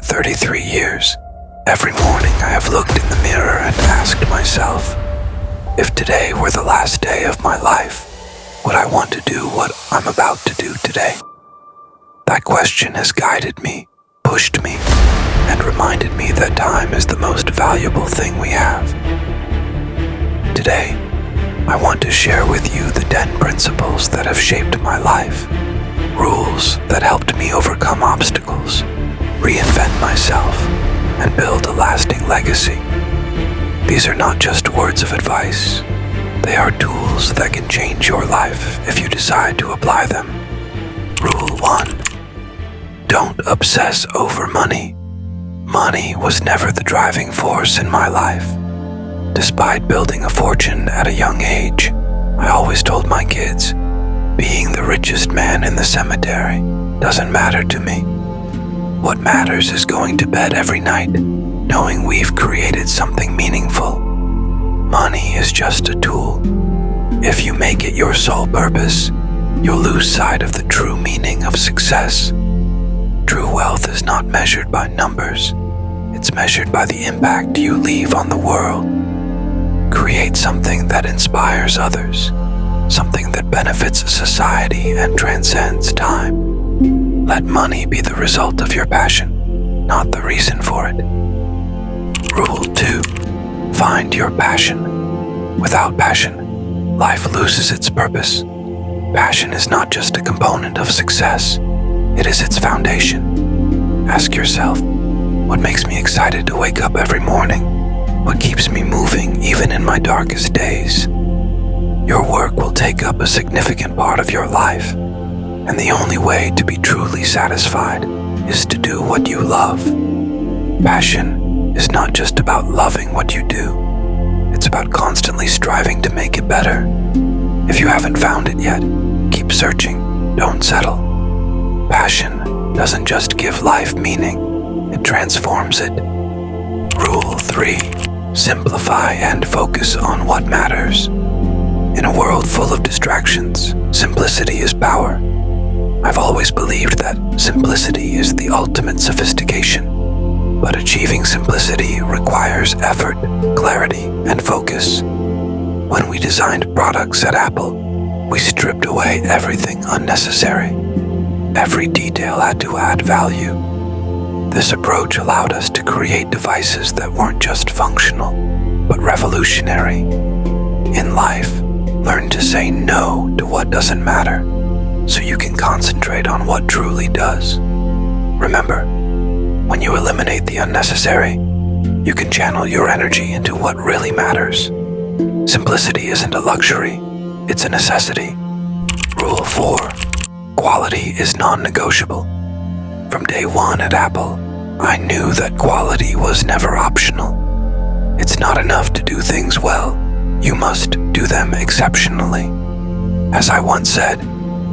33 years, every morning I have looked in the mirror and asked myself, if today were the last day of my life, would I want to do what I'm about to do today? That question has guided me, pushed me, and reminded me that time is the most valuable thing we have. Today, I want to share with you the 10 principles that have shaped my life, rules that helped me overcome obstacles, reinvent myself, and build a lasting legacy. These are not just words of advice. They are tools that can change your life if you decide to apply them. Rule 1. Don't obsess over money. Money was never the driving force in my life. Despite building a fortune at a young age, I always told my kids, being the richest man in the cemetery doesn't matter to me. What matters is going to bed every night, knowing we've created something meaningful. Money is just a tool. If you make it your sole purpose, you'll lose sight of the true meaning of success. True wealth is not measured by numbers. It's measured by the impact you leave on the world. Create something that inspires others, something that benefits society and transcends time. Let money be the result of your passion, not the reason for it. Rule 2. Find your passion. Without passion, life loses its purpose. Passion is not just a component of success, it is its foundation. Ask yourself, what makes me excited to wake up every morning? What keeps me moving even in my darkest days? Your work will take up a significant part of your life, and the only way to be truly satisfied is to do what you love. Passion is not just about loving what you do. It's about constantly striving to make it better. If you haven't found it yet, keep searching, don't settle. Passion doesn't just give life meaning, it transforms it. Rule 3. Simplify and focus on what matters. In a world full of distractions, simplicity is power. I've always believed that simplicity is the ultimate sophistication, but achieving simplicity requires effort, clarity, and focus. When we designed products at Apple, we stripped away everything unnecessary. Every detail had to add value. This approach allowed us to create devices that weren't just functional, but revolutionary. In life, learn to say no to what doesn't matter, so you can concentrate on what truly does. Remember, when you eliminate the unnecessary, you can channel your energy into what really matters. Simplicity isn't a luxury, it's a necessity. Rule 4. Quality is non-negotiable. From day one at Apple, I knew that quality was never optional. It's not enough to do things well, you must do them exceptionally. As I once said,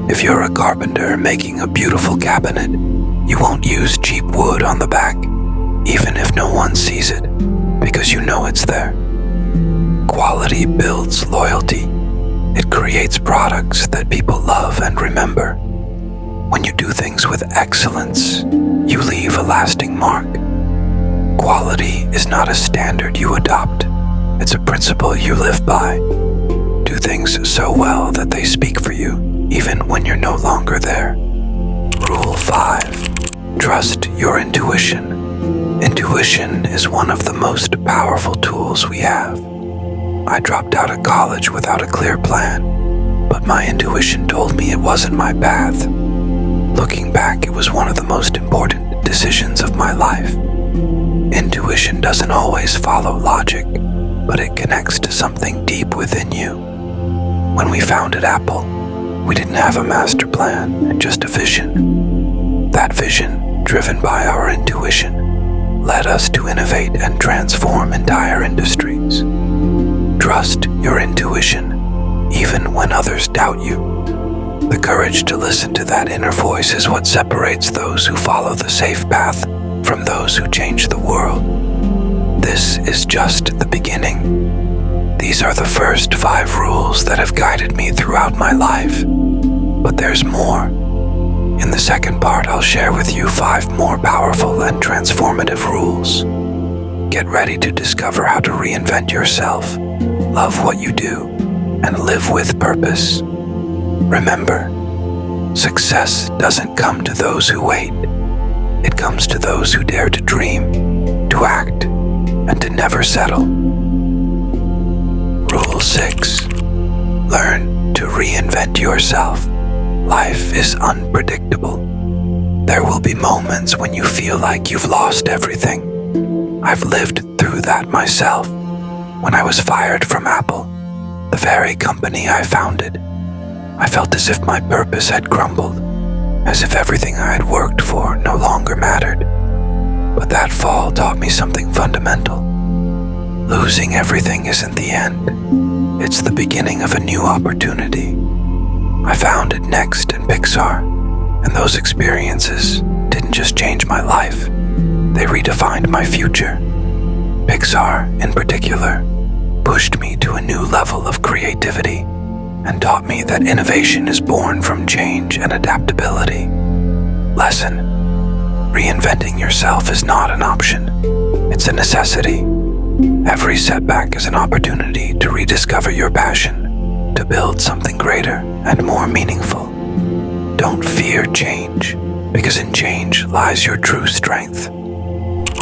if you're a carpenter making a beautiful cabinet, you won't use cheap wood on the back, even if no one sees it, because you know it's there. Quality builds loyalty. It creates products that people love and remember. When you do things with excellence, you leave a lasting mark. Quality is not a standard you adopt. It's a principle you live by. Do things so well that they speak for you, even when you're no longer there. Rule 5. Trust your intuition. Intuition is one of the most powerful tools we have. I dropped out of college without a clear plan, but my intuition told me it wasn't my path. Looking back, it was one of the most important decisions of my life. Intuition doesn't always follow logic, but it connects to something deep within you. When we founded Apple, we didn't have a master plan, just a vision. That vision, driven by our intuition, led us to innovate and transform entire industries. Trust your intuition, even when others doubt you. The courage to listen to that inner voice is what separates those who follow the safe path from those who change the world. This is just the beginning. These are the first 5 rules that have guided me throughout my life. But there's more. In the second part, I'll share with you 5 more powerful and transformative rules. Get ready to discover how to reinvent yourself, love what you do, and live with purpose. Remember, success doesn't come to those who wait. It comes to those who dare to dream, to act, and to never settle. Rule 6. Learn to reinvent yourself. Life is unpredictable. There will be moments when you feel like you've lost everything. I've lived through that myself. When I was fired from Apple, the very company I founded, I felt as if my purpose had crumbled, as if everything I had worked for no longer mattered. But that fall taught me something fundamental. Losing everything isn't the end. It's the beginning of a new opportunity. I founded Next and Pixar, and those experiences didn't just change my life, they redefined my future. Pixar, in particular, pushed me to a new level of creativity and taught me that innovation is born from change and adaptability. Lesson: reinventing yourself is not an option, it's a necessity. Every setback is an opportunity to rediscover your passion, to build something greater and more meaningful. Don't fear change, because in change lies your true strength.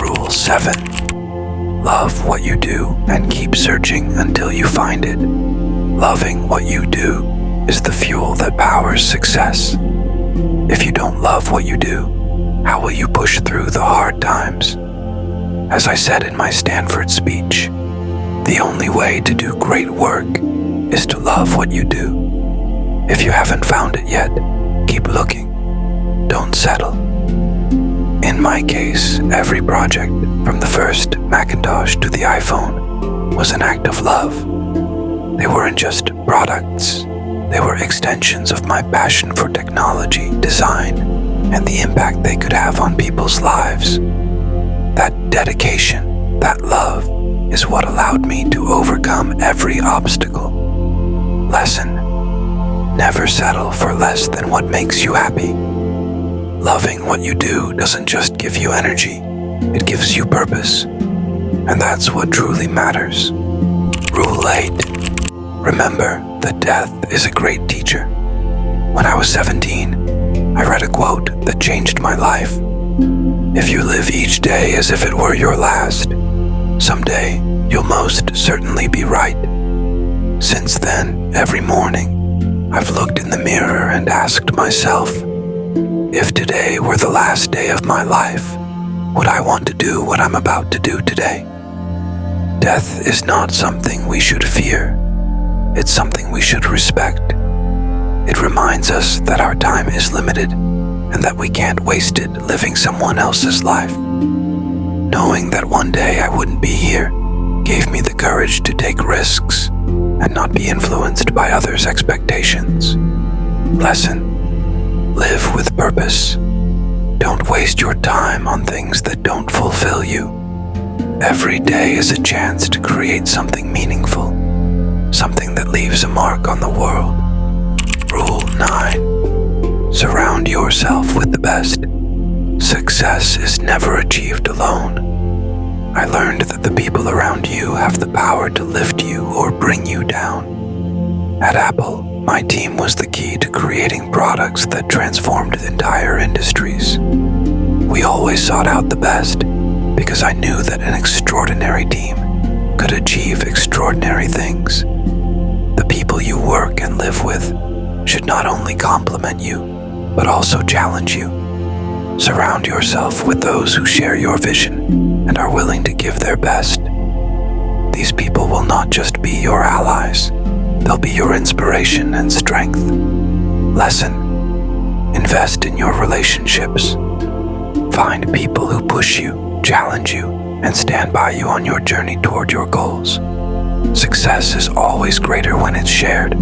Rule 7. Love what you do and keep searching until you find it. Loving what you do is the fuel that powers success. If you don't love what you do, how will you push through the hard times? As I said in my Stanford speech, the only way to do great work is to love what you do. If you haven't found it yet, keep looking. Don't settle. In my case, every project, from the first Macintosh to the iPhone, was an act of love. They weren't just products. They were extensions of my passion for technology, design, and the impact they could have on people's lives. That dedication, that love, is what allowed me to overcome every obstacle. Lesson: never settle for less than what makes you happy. Loving what you do doesn't just give you energy, it gives you purpose. And that's what truly matters. Rule 8. Remember that death is a great teacher. When I was 17, I read a quote that changed my life. If you live each day as if it were your last, someday you'll most certainly be right. Since then, every morning, I've looked in the mirror and asked myself, if today were the last day of my life, would I want to do what I'm about to do today? Death is not something we should fear. It's something we should respect. It reminds us that our time is limited and that we can't waste it living someone else's life. Knowing that one day I wouldn't be here gave me the courage to take risks and not be influenced by others' expectations. Lesson: live with purpose. Don't waste your time on things that don't fulfill you. Every day is a chance to create something meaningful, something that leaves a mark on the world. Rule 9. Surround yourself with the best. Success is never achieved alone. I learned that the people around you have the power to lift you or bring you down. At Apple, my team was the key to creating products that transformed entire industries. We always sought out the best because I knew that an extraordinary team could achieve extraordinary things. The people you work and live with should not only compliment you, but also challenge you. Surround yourself with those who share your vision and are willing to give their best. These people will not just be your allies, they'll be your inspiration and strength. Lesson: invest in your relationships. Find people who push you, challenge you, and stand by you on your journey toward your goals. Success is always greater when it's shared.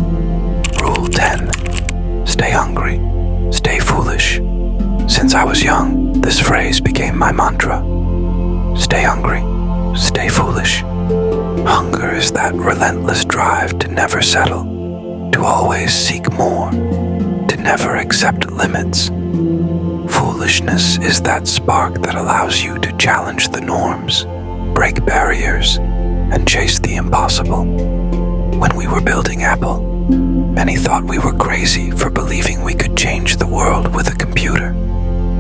Rule 10. Stay hungry, stay foolish. Since I was young, this phrase became my mantra. Stay hungry, stay foolish. Hunger is that relentless drive to never settle, to always seek more, to never accept limits. foolishness is that spark that allows you to challenge the norms, break barriers, and chase the impossible. When we were building Apple, many thought we were crazy for believing we could change the world with a computer,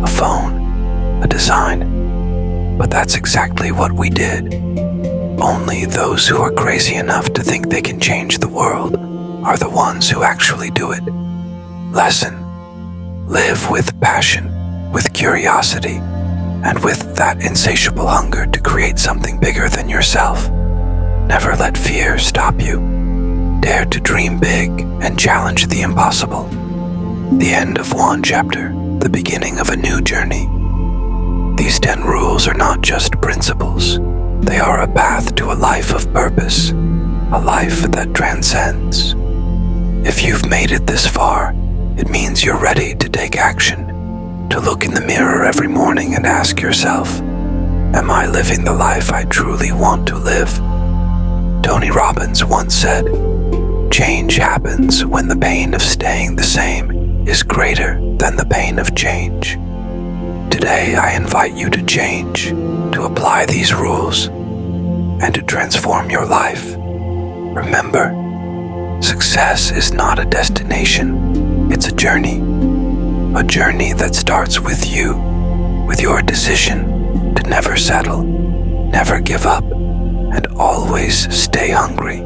a phone, a design. But that's exactly what we did. Only those who are crazy enough to think they can change the world are the ones who actually do it. Lesson: live with passion, with curiosity, and with that insatiable hunger to create something bigger than yourself. Never let fear stop you. Dare to dream big and challenge the impossible. The end of one chapter, the beginning of a new journey. These 10 rules are not just principles. They are a path to a life of purpose, a life that transcends. If you've made it this far, it means you're ready to take action, to look in the mirror every morning and ask yourself, am I living the life I truly want to live? Tony Robbins once said, change happens when the pain of staying the same is greater than the pain of change. Today, I invite you to change, to apply these rules, and to transform your life. Remember, success is not a destination, it's a journey that starts with you, with your decision to never settle, never give up, and always stay hungry.